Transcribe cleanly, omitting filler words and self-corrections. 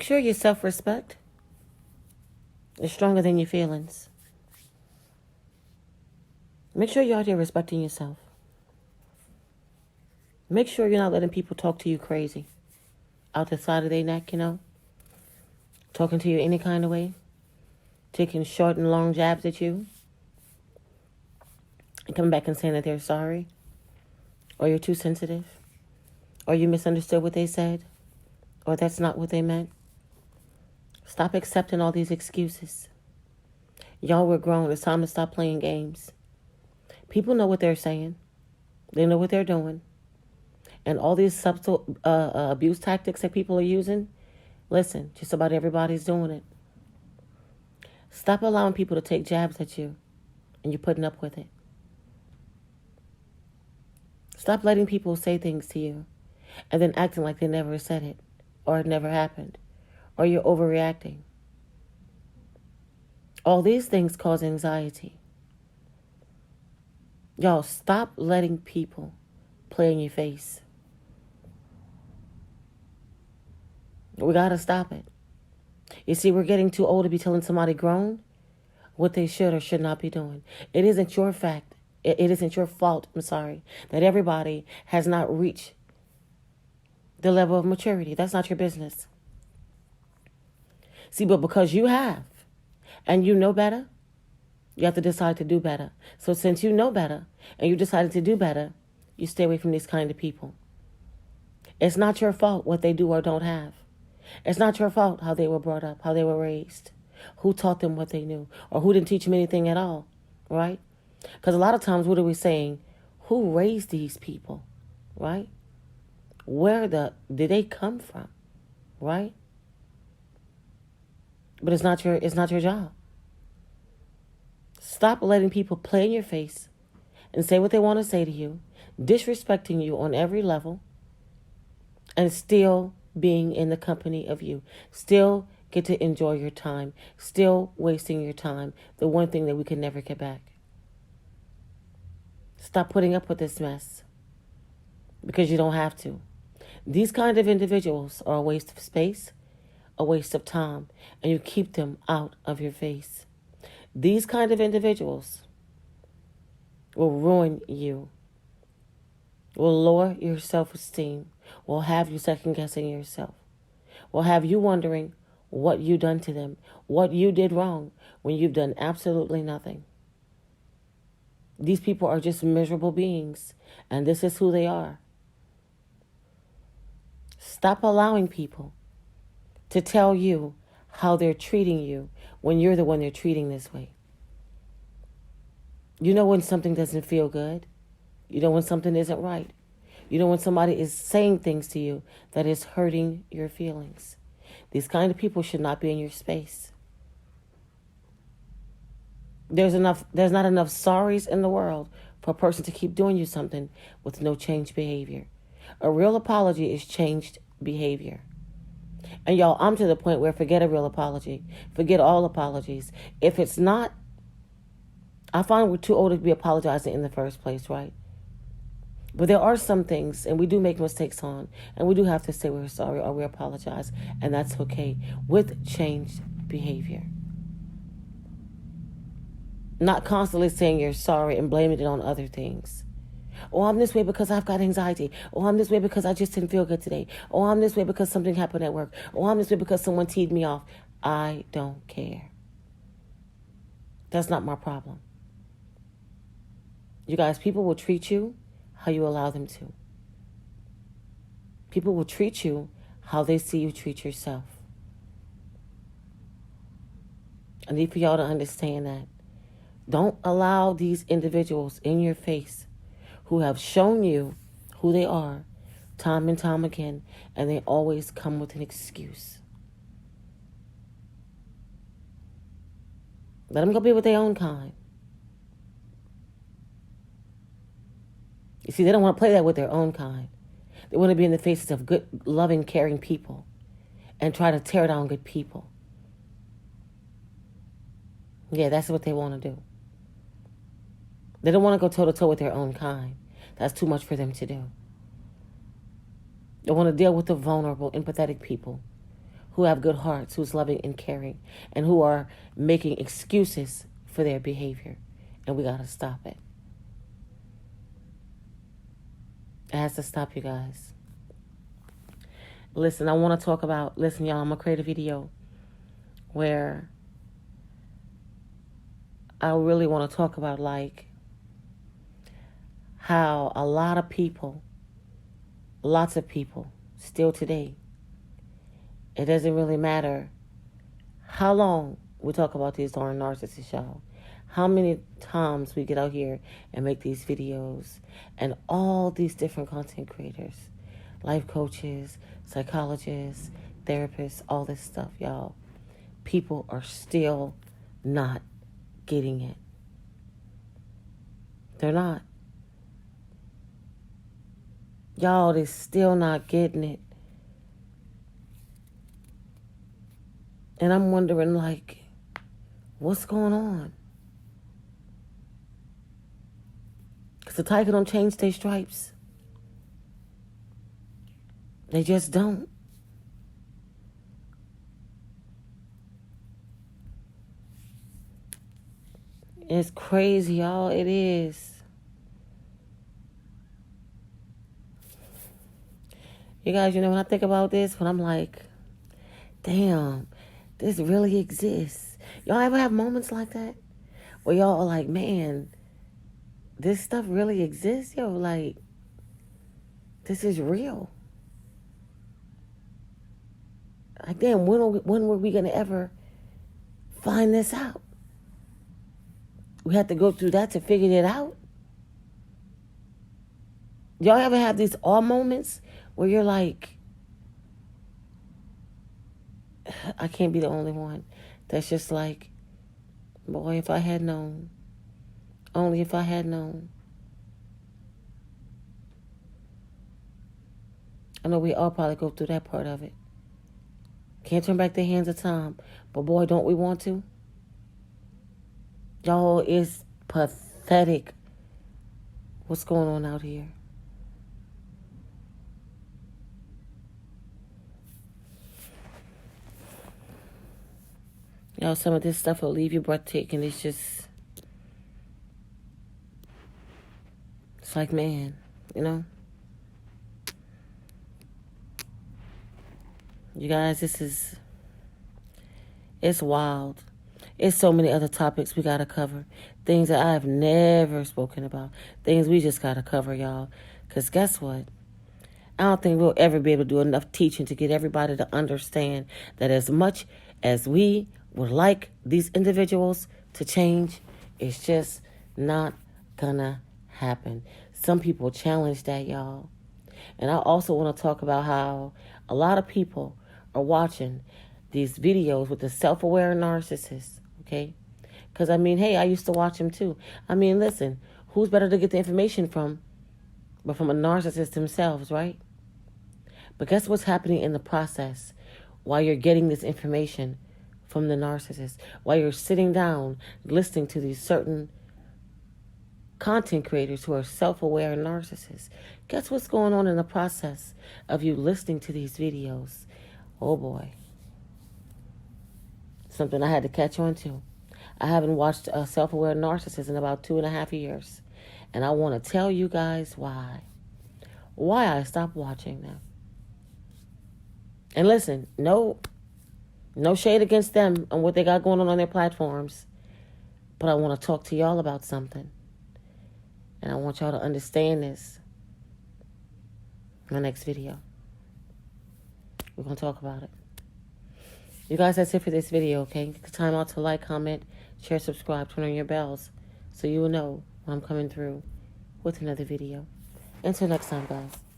Make sure your self-respect is stronger than your feelings. Make sure you're out here respecting yourself. Make sure you're not letting people talk to you crazy. Out the side of their neck, talking to you any kind of way. Taking short and long jabs at you. And coming back and saying that they're sorry. Or you're too sensitive. Or you misunderstood what they said. Or that's not what they meant. Stop accepting all these excuses. Y'all, we're grown. It's time to stop playing games. People know what they're saying. They know what they're doing. And all these subtle abuse tactics that people are using, listen, just about everybody's doing it. Stop allowing people to take jabs at you, and you're putting up with it. Stop letting people say things to you, and then acting like they never said it, or it never happened, or you're overreacting. All these things cause anxiety. Y'all, stop letting people play in your face. We got to stop it. You see, we're getting too old to be telling somebody grown what they should or should not be doing. It isn't your fact. It isn't your fault, that everybody has not reached the level of maturity. That's not your business. See, but because you have, and you know better, you have to decide to do better. So since you know better, and you decided to do better, you stay away from these kind of people. It's not your fault what they do or don't have. It's not your fault how they were brought up, how they were raised, who taught them what they knew, or who didn't teach them anything at all, right? Because a lot of times, what are we saying? Who raised these people, right? Where did they come from, right? But it's not your job. Stop letting people play in your face and say what they want to say to you, disrespecting you on every level, and still being in the company of you. Still get to enjoy your time. Still wasting your time. The one thing that we can never get back. Stop putting up with this mess. Because you don't have to. These kind of individuals are a waste of space, a waste of time, and you keep them out of your face. These kind of individuals will ruin you, will lower your self-esteem, will have you second-guessing yourself, will have you wondering what you done to them, what you did wrong when you've done absolutely nothing. These people are just miserable beings, and this is who they are. Stop allowing people to tell you how they're treating you when you're the one they're treating this way. You know when something doesn't feel good. You know when something isn't right. You know when somebody is saying things to you that is hurting your feelings. These kind of people should not be in your space. There's not enough sorries in the world for a person to keep doing you something with no changed behavior. A real apology is changed behavior. And y'all, I'm to the point where forget a real apology. Forget all apologies. If it's not, I find we're too old to be apologizing in the first place, right? But there are some things, and we do make mistakes on, and we do have to say we're sorry or we apologize, and that's okay, with changed behavior. Not constantly saying you're sorry and blaming it on other things. Oh, I'm this way because I've got anxiety. Oh, I'm this way because I just didn't feel good today. Oh, I'm this way because something happened at work. Oh, I'm this way because someone teed me off. I don't care. That's not my problem. You guys, people will treat you how you allow them to. People will treat you how they see you treat yourself. I need for y'all to understand that. Don't allow these individuals in your face who have shown you who they are time and time again, and they always come with an excuse. Let them go be with their own kind. You see, they don't want to play that with their own kind. They want to be in the faces of good, loving, caring people and try to tear down good people. Yeah, that's what they want to do. They don't want to go toe-to-toe with their own kind. That's too much for them to do. They want to deal with the vulnerable, empathetic people who have good hearts, who's loving and caring, and who are making excuses for their behavior. And we got to stop it. It has to stop, you guys. Listen, I want to talk about, listen, y'all, I'm going to create a video where I really want to talk about, like, how a lot of people, lots of people, still today, it doesn't really matter how long we talk about these darn narcissists, y'all. How many times we get out here and make these videos, and all these different content creators, life coaches, psychologists, therapists, all this stuff, y'all. People are still not getting it. They're not. Y'all, they're still not getting it. And I'm wondering, like, what's going on? Because the tiger don't change their stripes. They just don't. It's crazy, y'all. It is. You guys, you know, when I think about this, when I'm like, damn, this really exists. Y'all ever have moments like that? Where y'all are like, man, this stuff really exists? Yo, like, this is real. Like, damn, when were we going to ever find this out? We had to go through that to figure it out. Y'all ever have these awe moments where you're like, I can't be the only one that's just like, boy, if I had known. Only if I had known. I know we all probably go through that part of it. Can't turn back the hands of time. But boy, don't we want to? Y'all, it's pathetic what's going on out here. Y'all, some of this stuff will leave you breathtaking. It's just, it's like, man, you know? You guys, it's wild. It's so many other topics we got to cover. Things that I've never spoken about. Things we just got to cover, y'all. Because guess what? I don't think we'll ever be able to do enough teaching to get everybody to understand that as much as we would like these individuals to change, it's just not gonna happen. Some people challenge that, y'all. And I also want to talk about how a lot of people are watching these videos with the self-aware narcissists, okay? Because, I mean, hey, I used to watch them too. I mean, listen, who's better to get the information from but from a narcissist themselves, right? But guess what's happening in the process while you're getting this information from the narcissist, while you're sitting down listening to these certain content creators who are self-aware narcissists. Guess what's going on in the process of you listening to these videos? Oh boy. Something I had to catch on to. I haven't watched a self-aware narcissist in about 2.5 years. And I want to tell you guys why. Why I stopped watching them. And listen, no shade against them and what they got going on their platforms. But I want to talk to y'all about something. And I want y'all to understand this in the next video. We're going to talk about it. You guys, that's it for this video, okay? Take the time out to like, comment, share, subscribe, turn on your bells so you will know when I'm coming through with another video. Until next time, guys.